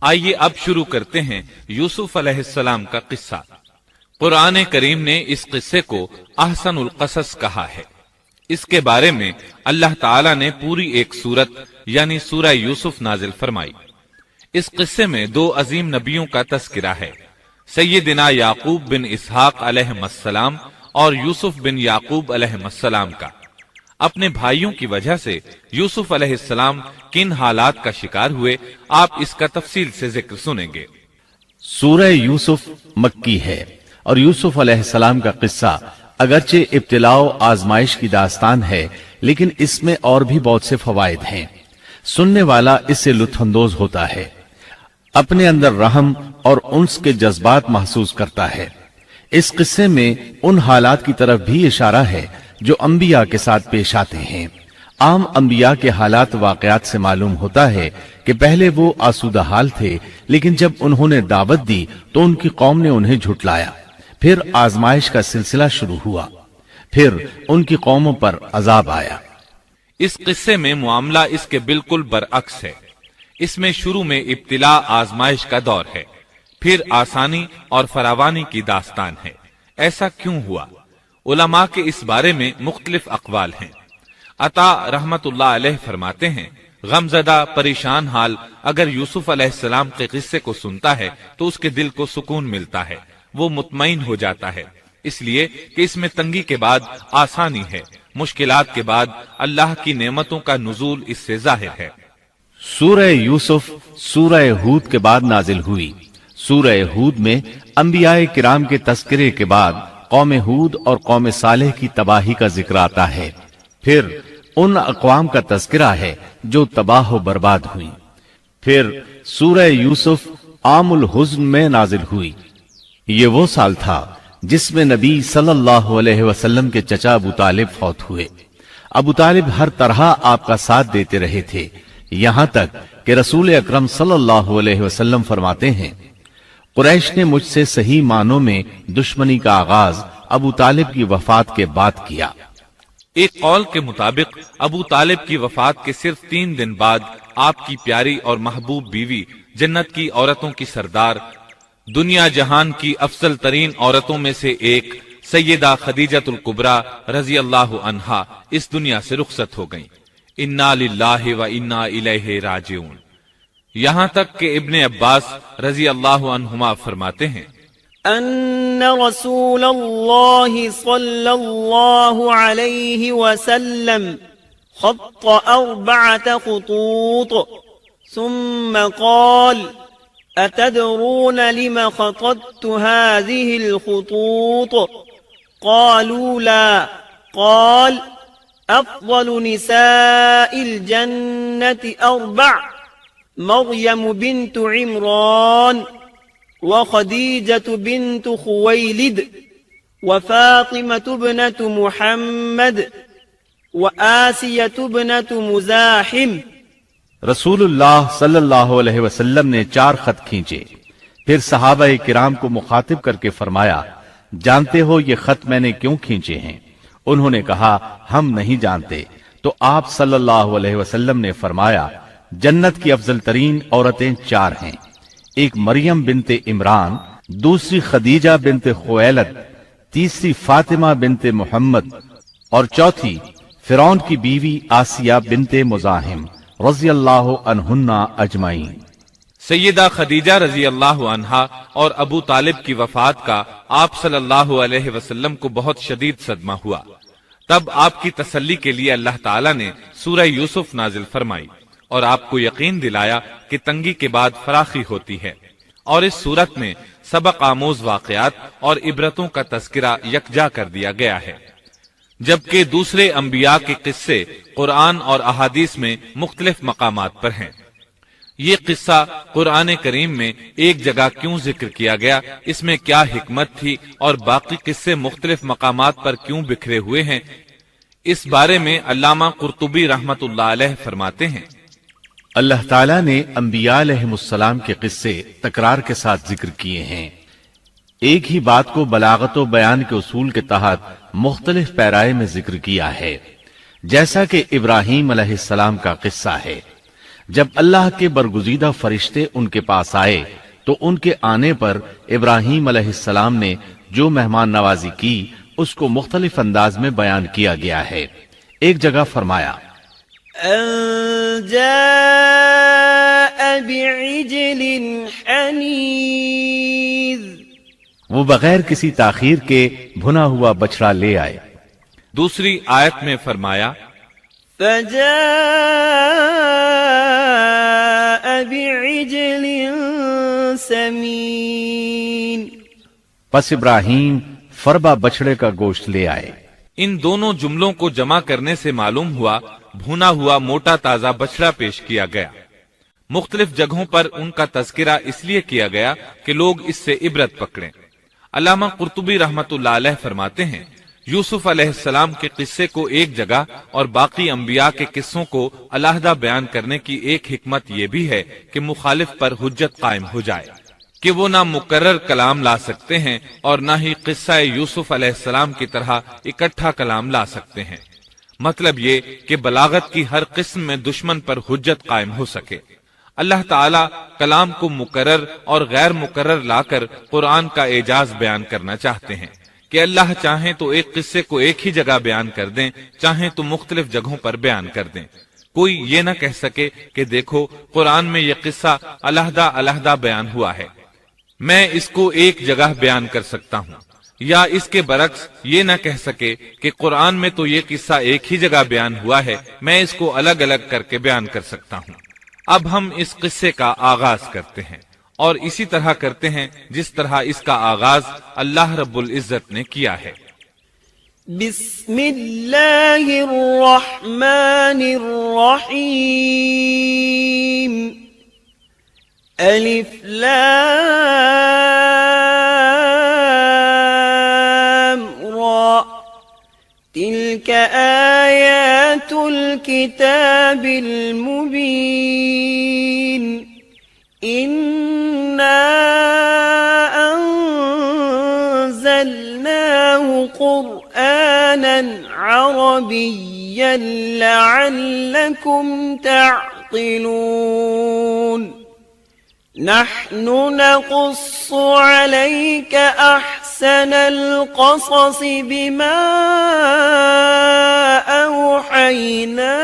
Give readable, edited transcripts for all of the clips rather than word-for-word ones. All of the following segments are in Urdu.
آئیے اب شروع کرتے ہیں یوسف علیہ السلام کا قصہ۔ قرآن کریم نے اس قصے کو احسن القصص کہا ہے۔ اس کے بارے میں اللہ تعالی نے پوری ایک سورت یعنی سورہ یوسف نازل فرمائی۔ اس قصے میں دو عظیم نبیوں کا تذکرہ ہے، سیدنا یعقوب بن اسحاق علیہ السلام اور یوسف بن یعقوب علیہ السلام کا۔ اپنے بھائیوں کی وجہ سے یوسف علیہ السلام کن حالات کا شکار ہوئے، آپ اس کا تفصیل سے ذکر سنیں گے۔ سورہ یوسف مکی ہے اور یوسف علیہ السلام کا قصہ اگرچہ ابتلاء و آزمائش کی داستان ہے، لیکن اس میں اور بھی بہت سے فوائد ہیں۔ سننے والا اس سے لطف اندوز ہوتا ہے، اپنے اندر رحم اور انس کے جذبات محسوس کرتا ہے۔ اس قصے میں ان حالات کی طرف بھی اشارہ ہے جو انبیاء کے ساتھ پیش آتے ہیں۔ عام انبیاء کے حالات واقعات سے معلوم ہوتا ہے کہ پہلے وہ آسودہ حال تھے، لیکن جب انہوں نے دعوت دی تو ان کی قوم نے انہیں جھٹلایا، پھر آزمائش کا سلسلہ شروع ہوا، پھر ان کی قوموں پر عذاب آیا۔ اس قصے میں معاملہ اس کے بالکل برعکس ہے۔ اس میں شروع میں ابتلاء آزمائش کا دور ہے، پھر آسانی اور فراوانی کی داستان ہے۔ ایسا کیوں ہوا؟ علماء کے اس بارے میں مختلف اقوال ہیں۔ عطا رحمت اللہ علیہ فرماتے ہیں، غمزدہ پریشان حال اگر یوسف علیہ السلام کے قصے کو سنتا ہے تو اس کے دل کو سکون ملتا ہے، وہ مطمئن ہو جاتا ہے، اس لیے کہ اس میں تنگی کے بعد آسانی ہے، مشکلات کے بعد اللہ کی نعمتوں کا نزول اس سے ظاہر ہے۔ سورہ یوسف سورہ ہود کے بعد نازل ہوئی۔ سورہ ہود میں انبیاء کرام کے تذکرے کے بعد قوم ہود اور قوم صالح کی تباہی کا ذکر آتا ہے، پھر ان اقوام کا تذکرہ ہے جو تباہ و برباد ہوئی۔ پھر سورہ یوسف عام الحزن میں نازل ہوئی۔ یہ وہ سال تھا جس میں نبی صلی اللہ علیہ وسلم کے چچا ابو طالب فوت ہوئے۔ ابو طالب ہر طرح آپ کا ساتھ دیتے رہے تھے، یہاں تک کہ رسول اکرم صلی اللہ علیہ وسلم فرماتے ہیں، قریش نے مجھ سے صحیح معنوں میں دشمنی کا آغاز ابو طالب کی وفات کے بعد کیا۔ ایک قول کے مطابق ابو طالب کی وفات کے صرف 3 دن بعد آپ کی پیاری اور محبوب بیوی، جنت کی عورتوں کی سردار، دنیا جہان کی افضل ترین عورتوں میں سے ایک سیدہ خدیجۃ الکبریٰ رضی اللہ عنہا اس دنیا سے رخصت ہو گئیں۔ انا للہ و انا الیہ راجعون۔ یہاں تک کہ ابن عباس رضی اللہ عنہما فرماتے ہیں، ان رسول اللہ صلی اللہ علیہ وسلم خط 4 خطوط ثم قال اتدرون لم خططت هذه الخطوط قالوا لا قال افضل نساء الجنة 4 مريم بنت عمران وخديجة بنت خويلد وفاطمة ابنة محمد وآسية ابنة مزاحم۔ رسول اللہ صلی اللہ علیہ وسلم نے 4 خط کھینچے، پھر صحابہ کرام کو مخاطب کر کے فرمایا، جانتے ہو یہ خط میں نے کیوں کھینچے ہیں؟ انہوں نے کہا ہم نہیں جانتے۔ تو آپ صلی اللہ علیہ وسلم نے فرمایا، جنت کی افضل ترین عورتیں 4 ہیں، ایک مریم بنت عمران، دوسری خدیجہ بنت خویلد، تیسری فاطمہ بنت محمد اور چوتھی فرعون کی بیوی آسیہ بنت مزاحم رضی اللہ عنہن اجمعین۔ سیدہ خدیجہ رضی اللہ عنہا اور ابو طالب کی وفات کا آپ صلی اللہ علیہ وسلم کو بہت شدید صدمہ ہوا۔ تب آپ کی تسلی کے لیے اللہ تعالی نے سورہ یوسف نازل فرمائی اور آپ کو یقین دلایا کہ تنگی کے بعد فراخی ہوتی ہے، اور اس صورت میں سبق آموز واقعات اور عبرتوں کا تذکرہ یکجا کر دیا گیا ہے، جبکہ دوسرے انبیاء کے قصے قرآن اور احادیث میں مختلف مقامات پر ہیں۔ یہ قصہ قرآن کریم میں ایک جگہ کیوں ذکر کیا گیا، اس میں کیا حکمت تھی، اور باقی قصے مختلف مقامات پر کیوں بکھرے ہوئے ہیں، اس بارے میں علامہ قرطبی رحمت اللہ علیہ فرماتے ہیں، اللہ تعالیٰ نے انبیاء علیہ السلام کے قصے تکرار کے ساتھ ذکر کیے ہیں، ایک ہی بات کو بلاغت و بیان کے اصول کے تحت مختلف پیرائے میں ذکر کیا ہے، جیسا کہ ابراہیم علیہ السلام کا قصہ ہے۔ جب اللہ کے برگزیدہ فرشتے ان کے پاس آئے تو ان کے آنے پر ابراہیم علیہ السلام نے جو مہمان نوازی کی اس کو مختلف انداز میں بیان کیا گیا ہے۔ ایک جگہ فرمایا أن جاء بعجل حنيذ، وہ بغیر کسی تاخیر کے بھنا ہوا بچڑا لے آئے۔ دوسری آیت میں فرمایا فجاء بعجل سمين، پس ابراہیم فربا بچڑے کا گوشت لے آئے۔ ان دونوں جملوں کو جمع کرنے سے معلوم ہوا بھونا ہوا موٹا تازہ بچڑا پیش کیا گیا۔ مختلف جگہوں پر ان کا تذکرہ اس لیے کیا گیا کہ لوگ اس سے عبرت پکڑیں۔ علامہ قرطبی رحمت اللہ علیہ فرماتے ہیں یوسف علیہ السلام کے قصے کو ایک جگہ اور باقی انبیاء کے قصوں کو علیحدہ بیان کرنے کی ایک حکمت یہ بھی ہے کہ مخالف پر حجت قائم ہو جائے کہ وہ نہ مکرر کلام لا سکتے ہیں اور نہ ہی قصہ یوسف علیہ السلام کی طرح اکٹھا کلام لا سکتے ہیں۔ مطلب یہ کہ بلاغت کی ہر قسم میں دشمن پر حجت قائم ہو سکے۔ اللہ تعالیٰ کلام کو مکرر اور غیر مکرر لا کر قرآن کا اعجاز بیان کرنا چاہتے ہیں کہ اللہ چاہیں تو ایک قصے کو ایک ہی جگہ بیان کر دیں، چاہیں تو مختلف جگہوں پر بیان کر دیں۔ کوئی یہ نہ کہہ سکے کہ دیکھو قرآن میں یہ قصہ علیحدہ علیحدہ بیان ہوا ہے، میں اس کو ایک جگہ بیان کر سکتا ہوں، یا اس کے برعکس یہ نہ کہہ سکے کہ قرآن میں تو یہ قصہ ایک ہی جگہ بیان ہوا ہے، میں اس کو الگ الگ کر کے بیان کر سکتا ہوں۔ اب ہم اس قصے کا آغاز کرتے ہیں اور اسی طرح کرتے ہیں جس طرح اس کا آغاز اللہ رب العزت نے کیا ہے۔ بسم اللہ الرحمن الرحیم، الف لام را، تلك آیات الكتاب المبین، إنا أنزلناه قرآنا عربيا لعلكم تعقلون، نحن نقص عليك أحسن القصص بما أوحينا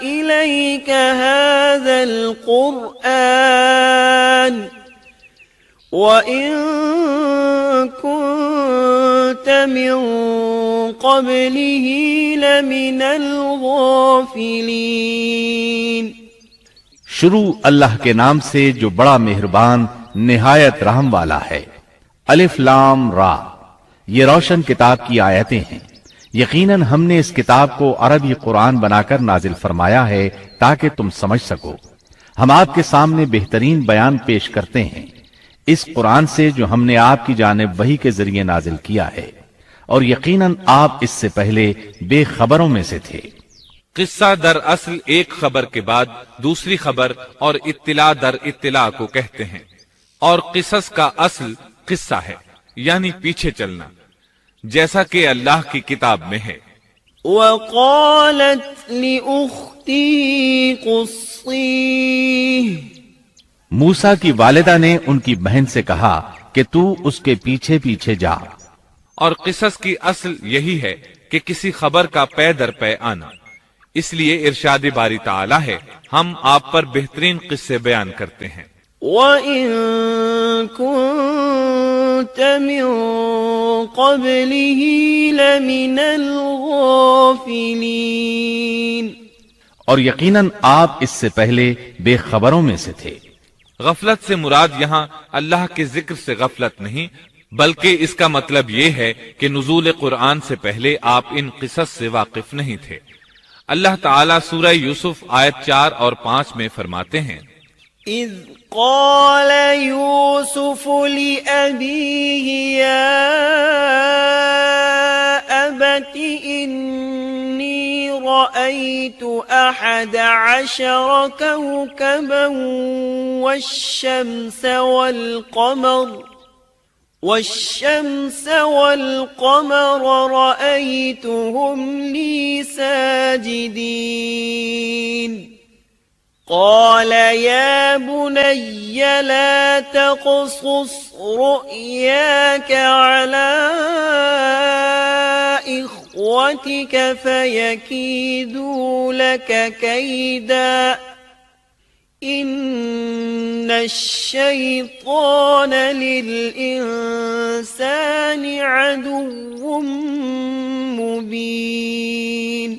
إليك هذا القرآن وإن كنت من قبله لمن الغافلين۔ شروع اللہ کے نام سے جو بڑا مہربان نہایت رحم والا ہے۔ الف لام را، یہ روشن کتاب کی آیتیں ہیں۔ یقیناً ہم نے اس کتاب کو عربی قرآن بنا کر نازل فرمایا ہے تاکہ تم سمجھ سکو۔ ہم آپ کے سامنے بہترین بیان پیش کرتے ہیں اس قرآن سے جو ہم نے آپ کی جانب وحی کے ذریعے نازل کیا ہے، اور یقیناً آپ اس سے پہلے بے خبروں میں سے تھے۔ قصہ در اصل ایک خبر کے بعد دوسری خبر اور اطلاع در اطلاع کو کہتے ہیں، اور قصص کا اصل قصہ ہے یعنی پیچھے چلنا، جیسا کہ اللہ کی کتاب میں ہے۔ وقالت لأختی قصیہ، موسیٰ کی والدہ نے ان کی بہن سے کہا کہ تو اس کے پیچھے پیچھے جا۔ اور قصص کی اصل یہی ہے کہ کسی خبر کا پے در پے آنا، اس لیے ارشاد باری تعالی ہے ہم آپ پر بہترین قصے بیان کرتے ہیں۔ وَإِن كُنتَ مِن قَبْلِهِ لَمِنَ الْغَافِلِينَ، اور یقیناً آپ اس سے پہلے بے خبروں میں سے تھے۔ غفلت سے مراد یہاں اللہ کے ذکر سے غفلت نہیں، بلکہ اس کا مطلب یہ ہے کہ نزول قرآن سے پہلے آپ ان قصص سے واقف نہیں تھے۔ اللہ تعالیٰ سورہ یوسف آیت 4 اور 5 میں فرماتے ہیں اذ قال یوسف لأبیہ یا ابت انی رأیت 11 کوكبا والشمس والقمر رأيتهم لي ساجدين۔ قال يا بني لا تقصص رؤياك على إخوتك فيكيدوا لك كيدا إن الشيطان للإنسان عدو مبين۔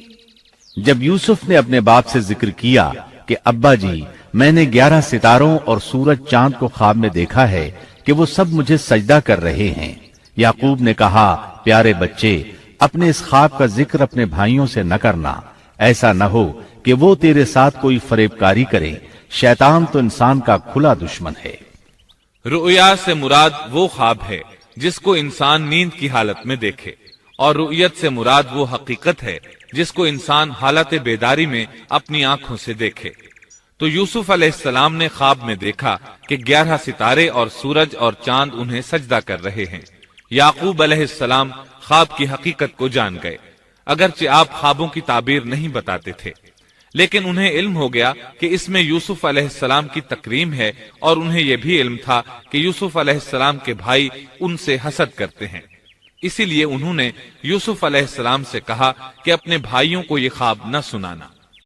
جب یوسف نے اپنے باپ سے ذکر کیا کہ ابا جی میں نے 11 ستاروں اور سورج چاند کو خواب میں دیکھا ہے کہ وہ سب مجھے سجدہ کر رہے ہیں، یعقوب نے کہا پیارے بچے اپنے اس خواب کا ذکر اپنے بھائیوں سے نہ کرنا، ایسا نہ ہو کہ وہ تیرے ساتھ کوئی فریب کاری کرے، شیطان تو انسان کا کھلا دشمن ہے۔ رؤیا سے مراد وہ خواب ہے جس کو انسان نیند کی حالت میں دیکھے، اور رؤیت سے مراد وہ حقیقت ہے جس کو انسان حالت بیداری میں اپنی آنکھوں سے دیکھے۔ تو یوسف علیہ السلام نے خواب میں دیکھا کہ 11 ستارے اور سورج اور چاند انہیں سجدہ کر رہے ہیں۔ یعقوب علیہ السلام خواب کی حقیقت کو جان گئے، اگرچہ آپ خوابوں کی تعبیر نہیں بتاتے تھے، لیکن انہیں علم ہو گیا کہ اس میں یوسف علیہ السلام کی تکریم ہے، اور انہیں یہ بھی علم تھا کہ یوسف علیہ السلام کے بھائی ان سے حسد کرتے ہیں۔ اسی لیے انہوں نے یوسف علیہ السلام سے کہا کہ اپنے بھائیوں کو یہ خواب نہ سنانا۔